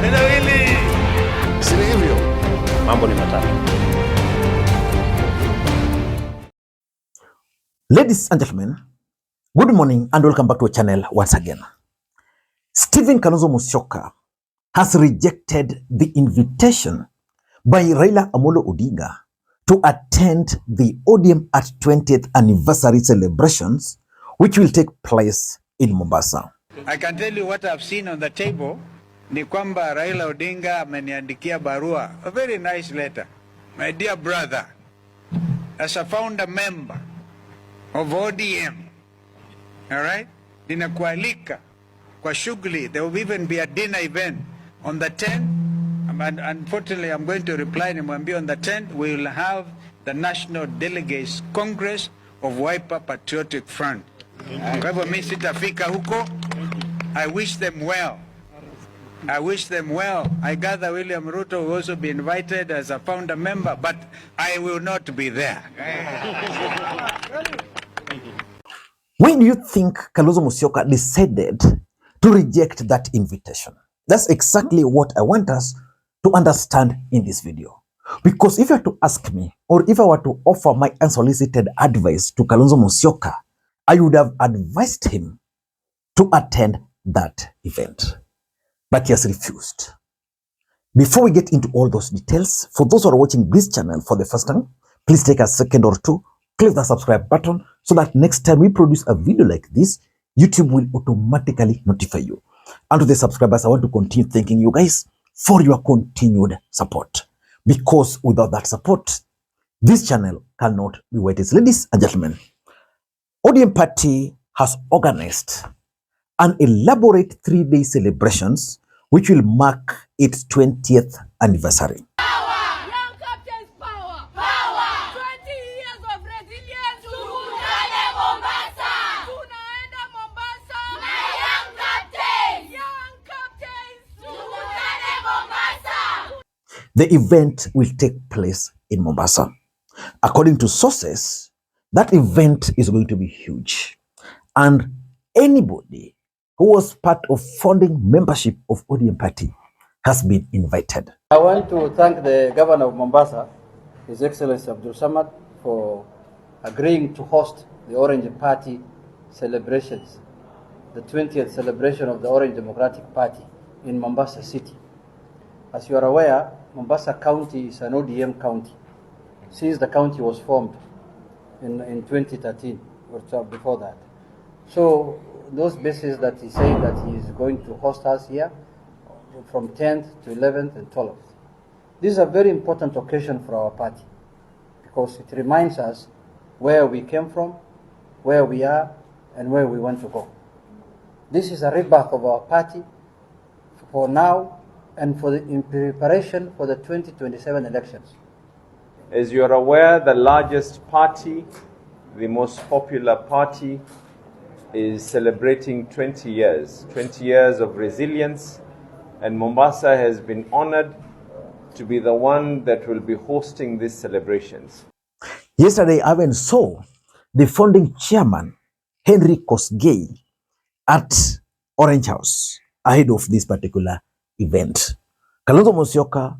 Neno hili si hivyo. Mambo ni matatu. Ladies and gentlemen, good morning and welcome back to our channel once again. Stephen Kalonzo Musyoka has rejected the invitation by Raila Odinga to attend the ODM at 20th anniversary celebrations, which will take place in Mombasa. I can tell you what I've seen on the table. Ni kwamba Raila Odinga ameniandikia barua, a very nice letter. My dear brother, as a founder member of ODM, all right, ninakualika kwa shughuli. There will even be a dinner event on the 10th. And unfortunately, I'm going to reply nimwambie on the 10th, we will have the National Delegates Congress of Wiper Patriotic Front. Kwa hivyo mimi sitafika huko. I wish them well. I wish them well. I gather William Ruto will also be invited as a founder member, but I will not be there. Why do you think Kalonzo Musyoka decided to reject that invitation? That's exactly what I want us to understand in this video. Because if you were to ask me, or if I were to offer my unsolicited advice to Kalonzo Musyoka, I would have advised him to attend that event. But he has refused. Before we get into all those details, for those who are watching this channel for the first time, please take a second or two, click the subscribe button so that next time we produce a video like this, YouTube will automatically notify you. And to the subscribers, I want to continue thanking you guys for your continued support. Because without that support, this channel cannot be what it is. Ladies and gentlemen, ODM party has organized an elaborate 3-day celebrations which will mark its 20th anniversary. Power! Young Captain's power! Power! 20 years of resilience! Tukutane Mombasa! Tunaenda Mombasa! Na Young Captains! Young Captains! Tukutane Mombasa! The event will take place in Mombasa. According to sources, that event is going to be huge. And anybody who was part of founding membership of ODM party has been invited. I want to thank the governor of Mombasa, His Excellency Abdul Samad, for agreeing to host the Orange Party celebrations, the 20th celebration of the Orange Democratic Party in Mombasa City. As you are aware, Mombasa County is an ODM county since the county was formed in 2013 or before that. So those bases that he said that he is going to host us here from 10th to 11th and 12th. This is a very important occasion for our party because it reminds us where we came from, where we are, and where we want to go. This is a rebirth of our party for now and for in preparation for the 2027 elections. As you are aware, the largest party, the most popular party, is celebrating 20 years of resilience, and Mombasa has been honored to be the one that will be hosting these celebrations. Yesterday, I even saw the founding chairman, Henry Kosgei, at Orange House ahead of this particular event. Kalonzo Musyoka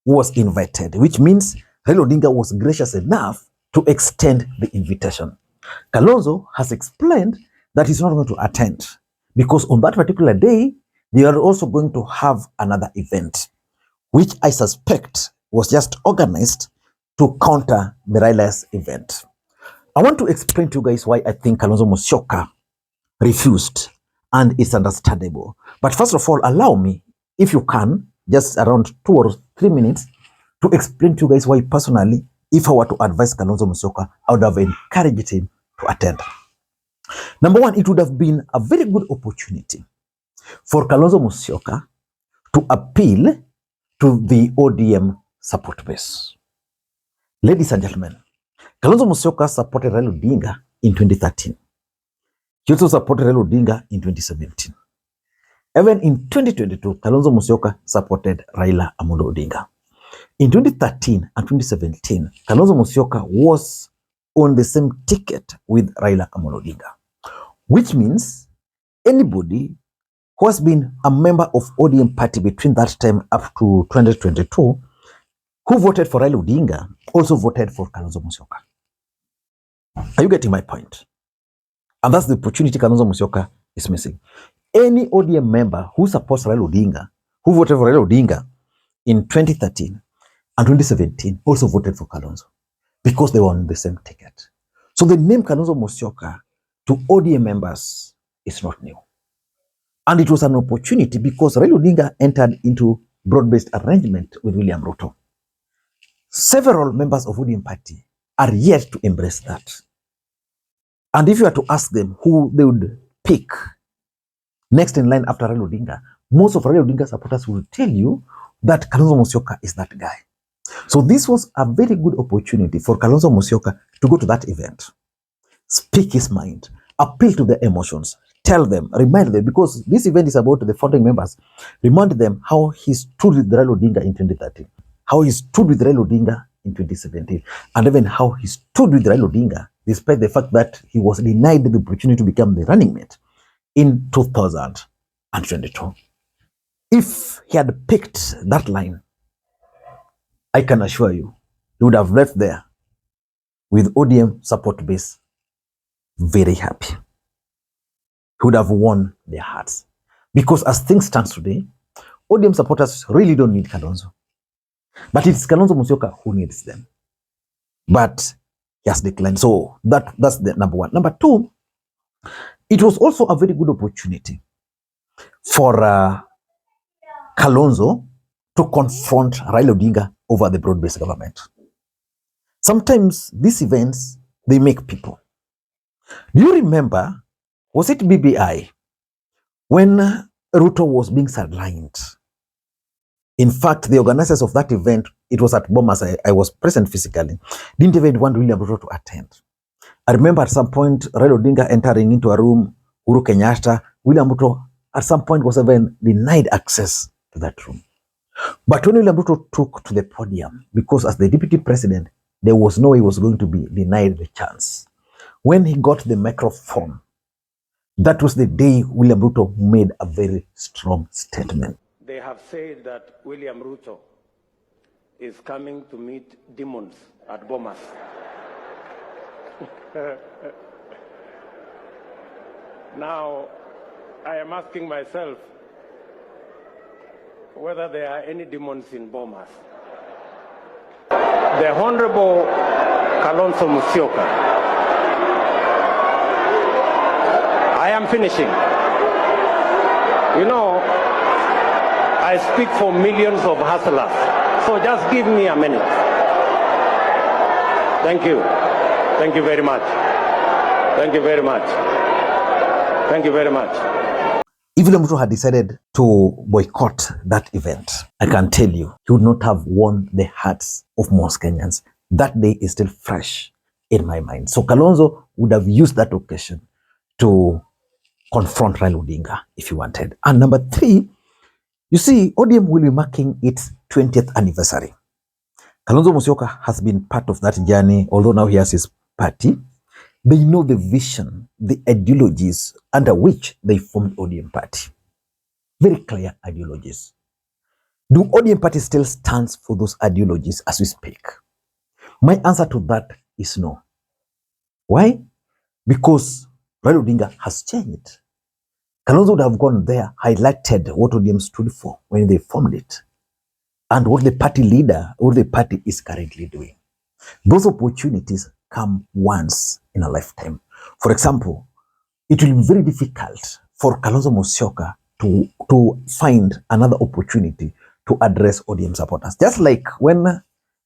was invited, which means Raila Odinga was gracious enough to extend the invitation. Kalonzo has explained that he's not going to attend because on that particular day, they are also going to have another event, which I suspect was just organized to counter the Raila's event. I want to explain to you guys why I think Kalonzo Musyoka refused, and it's understandable. But first of all, allow me, if you can, just around 2 or 3 minutes, to explain to you guys why personally, if I were to advise Kalonzo Musyoka, I would have encouraged him to attend. Number one, it would have been a very good opportunity for Kalonzo Musyoka to appeal to the ODM support base. Ladies and gentlemen, Kalonzo Musyoka supported Raila Odinga in 2013. He also supported Raila Odinga in 2017. Even in 2022, Kalonzo Musyoka supported Raila Odinga. In 2013 and 2017, Kalonzo Musyoka was on the same ticket with Raila Odinga, which means anybody who has been a member of ODM party between that time up to 2022, who voted for Raila Odinga, also voted for Kalonzo Musyoka. Are you getting my point? And that's the opportunity Kalonzo Musyoka is missing. Any ODM member who supports Raila Odinga, who voted for Raila Odinga in 2013 and 2017, also voted for Kalonzo because they were on the same ticket. So the name Kalonzo Musyoka to ODM members is not new. And it was an opportunity because Raila Odinga entered into broad-based arrangement with William Ruto. Several members of ODM party are yet to embrace that. And if you are to ask them who they would pick next in line after Raila Odinga, most of Raila Odinga supporters will tell you that Kalonzo Musyoka is that guy. So this was a very good opportunity for Kalonzo Musyoka to go to that event, speak his mind, appeal to their emotions, tell them, remind them, because this event is about the founding members, remind them how he stood with Raila Odinga in 2013, how he stood with Raila Odinga in 2017, and even how he stood with Raila Odinga despite the fact that he was denied the opportunity to become the running mate in 2022. If he had picked that line, I can assure you, he would have left there with ODM support base very happy. He would have won their hearts. Because as things stand today, ODM supporters really don't need Kalonzo. But it's Kalonzo Musyoka who needs them. But he has declined. So that's the number one. Number two, it was also a very good opportunity for Kalonzo to confront Raila Odinga over the broad-based government. Sometimes these events, they make people. Do you remember, was it BBI, when Ruto was being sidelined? In fact, the organizers of that event, it was at Bomas, I was present physically, didn't even want William Ruto to attend. I remember at some point, Raila Odinga entering into a room, Uhuru Kenyatta, William Ruto at some point was even denied access to that room. But when William Ruto took to the podium, because as the deputy president, there was no way he was going to be denied the chance. When he got the microphone, that was the day William Ruto made a very strong statement. They have said that William Ruto is coming to meet demons at Bomas. Now, I am asking myself whether there are any demons in Bomas. The Honorable Kalonzo Musyoka. I am finishing. You know, I speak for millions of hustlers, so just give me a minute. Thank you. Thank you very much. Thank you very much. Thank you very much. If William Ruto had decided to boycott that event, I can tell you, he would not have won the hearts of most Kenyans. That day is still fresh in my mind. So Kalonzo would have used that occasion to confront Raila Odinga if he wanted. And number three, you see, ODM will be marking its 20th anniversary. Kalonzo Musyoka has been part of that journey, although now he has his party. They know the vision, the ideologies under which they formed ODM party. Very clear ideologies. Do ODM party still stands for those ideologies as we speak? My answer to that is no. Why? Because Raila Odinga has changed. Kalonzo would have gone there, highlighted what ODM stood for when they formed it, and what the party leader or the party is currently doing. Those opportunities come once in a lifetime. For example, it will be very difficult for Kalonzo Musyoka to find another opportunity to address ODM supporters. Just like when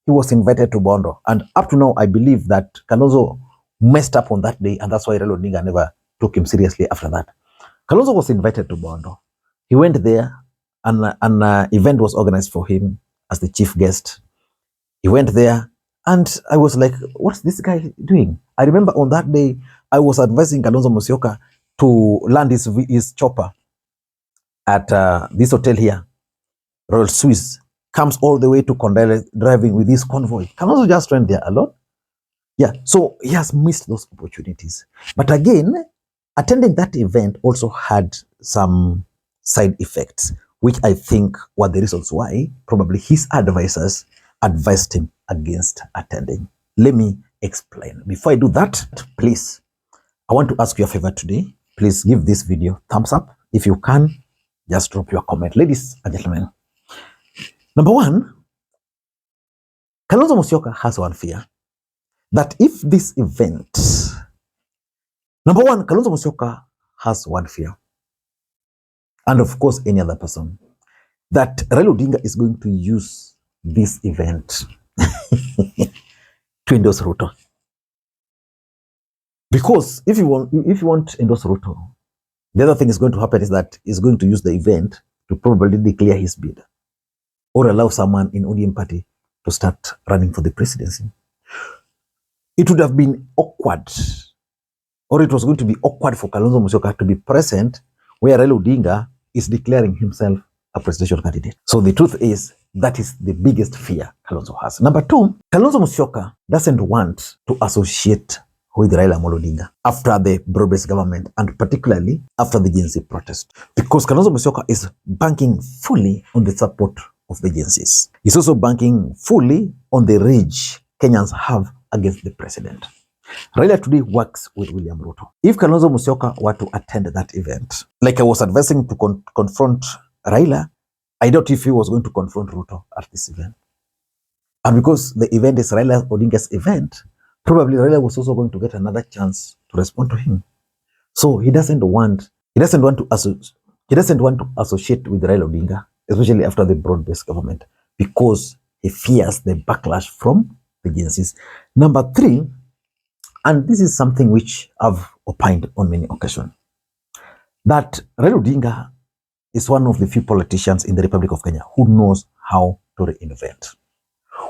he was invited to Bondo, and up to now, I believe that Kalonzo messed up on that day, and that's why Raila Odinga never took him seriously after that. Kalonzo was invited to Bondo. He went there, and an event was organized for him as the chief guest. He went there, and I was like, what's this guy doing? I remember on that day, I was advising Kalonzo Musyoka to land his chopper at this hotel here, Royal Swiss. Comes all the way to Kondele driving with his convoy. Kalonzo just went there alone. Yeah, so he has missed those opportunities. But again, attending that event also had some side effects, which I think were the reasons why probably his advisors advised him against attending. Let me explain. Before I do that, please, I want to ask you a favor today. Please give this video thumbs up. If you can, just drop your comment. Ladies and gentlemen, number one, Kalonzo Musyoka has one fear, that if this event, number one, Kalonzo Musyoka has one fear, and of course any other person, that Raila Odinga is going to use this event to endorse Ruto. Because if you want to endorse Ruto, the other thing is going to happen is that he's going to use the event to probably declare his bid or allow someone in ODM party to start running for the presidency. It would have been awkward, or it was going to be awkward for Kalonzo Musyoka to be present where Raila Odinga is declaring himself a presidential candidate. So the truth is, that is the biggest fear Kalonzo has. Number two, Kalonzo Musyoka doesn't want to associate with Raila Odinga after the broad-based government, and particularly after the Gen Z protest, because Kalonzo Musyoka is banking fully on the support of the Gen Zs. He's also banking fully on the rage Kenyans have against the president. Raila today works with William Ruto. If Kalonzo Musyoka were to attend that event, like I was advising to confront Raila, I doubt if he was going to confront Ruto at this event. And because the event is Raila Odinga's event, probably Raila was also going to get another chance to respond to him. So he doesn't want to associate with Raila Odinga, especially after the broad-based government, because he fears the backlash from the Gen Zs. Number three, and this is something which I've opined on many occasions, that Raila Odinga is one of the few politicians in the Republic of Kenya who knows how to reinvent.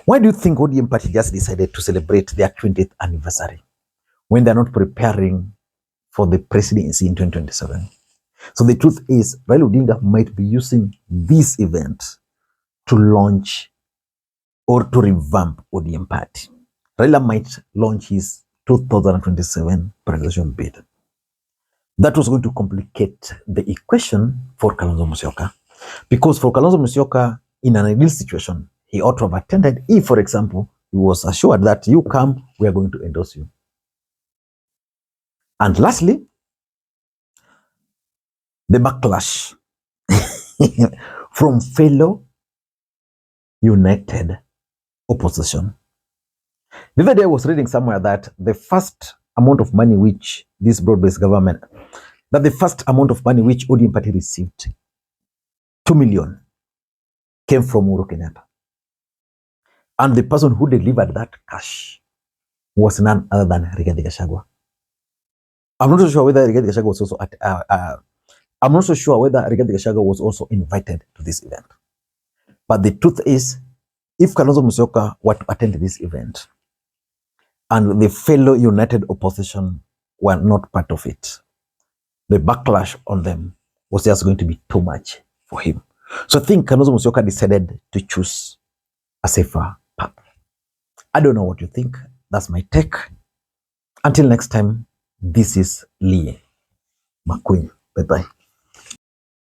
Why do you think ODM party just decided to celebrate their 20th anniversary when they're not preparing for the presidency in 2027? So the truth is, Raila Odinga might be using this event to launch or to revamp ODM party. Raila might launch his 2027 presidential bid. That was going to complicate the equation for Kalonzo Musyoka, because for Kalonzo Musyoka, in an ideal situation, he ought to have attended if, for example, he was assured that you come, we are going to endorse you. And lastly, the backlash from fellow united opposition. The other day I was reading somewhere that the first amount of money which this broad-based government, that the first amount of money which ODM party received, 2 million, came from Uhuru Kenyatta. And the person who delivered that cash was none other than Rigathi Gachagua. I'm not so sure whether Rigathi Gachagua was also invited to this event. But the truth is, if Kalonzo Musyoka were to attend this event and the fellow united opposition were not part of it, the backlash on them was just going to be too much for him. So I think Kalonzo Musyoka decided to choose a safer path. I don't know what you think. That's my take. Until next time, this is Lee Makwiny. Bye-bye.